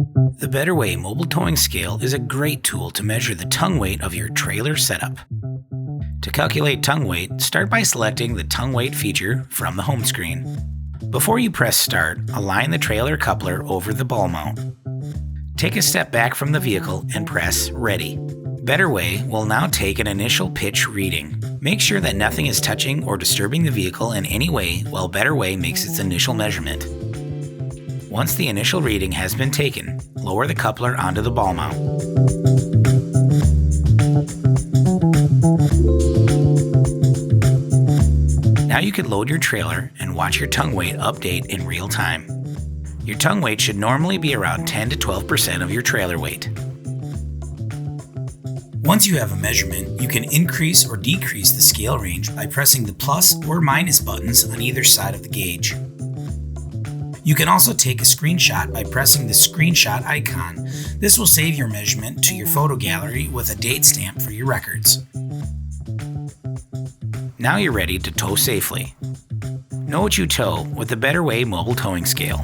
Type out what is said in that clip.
The Better Way mobile towing scale is a great tool to measure the tongue weight of your trailer setup. To calculate tongue weight, start by selecting the tongue weight feature from the home screen. Before you press start, align the trailer coupler over the ball mount. Take a step back from the vehicle and press ready. Better Way will now take an initial pitch reading. Make sure that nothing is touching or disturbing the vehicle in any way while Better Way makes its initial measurement. Once the initial reading has been taken, lower the coupler onto the ball mount. Now you can load your trailer and watch your tongue weight update in real time. Your tongue weight should normally be around 10 to 12% of your trailer weight. Once you have a measurement, you can increase or decrease the scale range by pressing the plus or minus buttons on either side of the gauge. You can also take a screenshot by pressing the screenshot icon. This will save your measurement to your photo gallery with a date stamp for your records. Now you're ready to tow safely. Know what you tow with the Better Way mobile towing scale.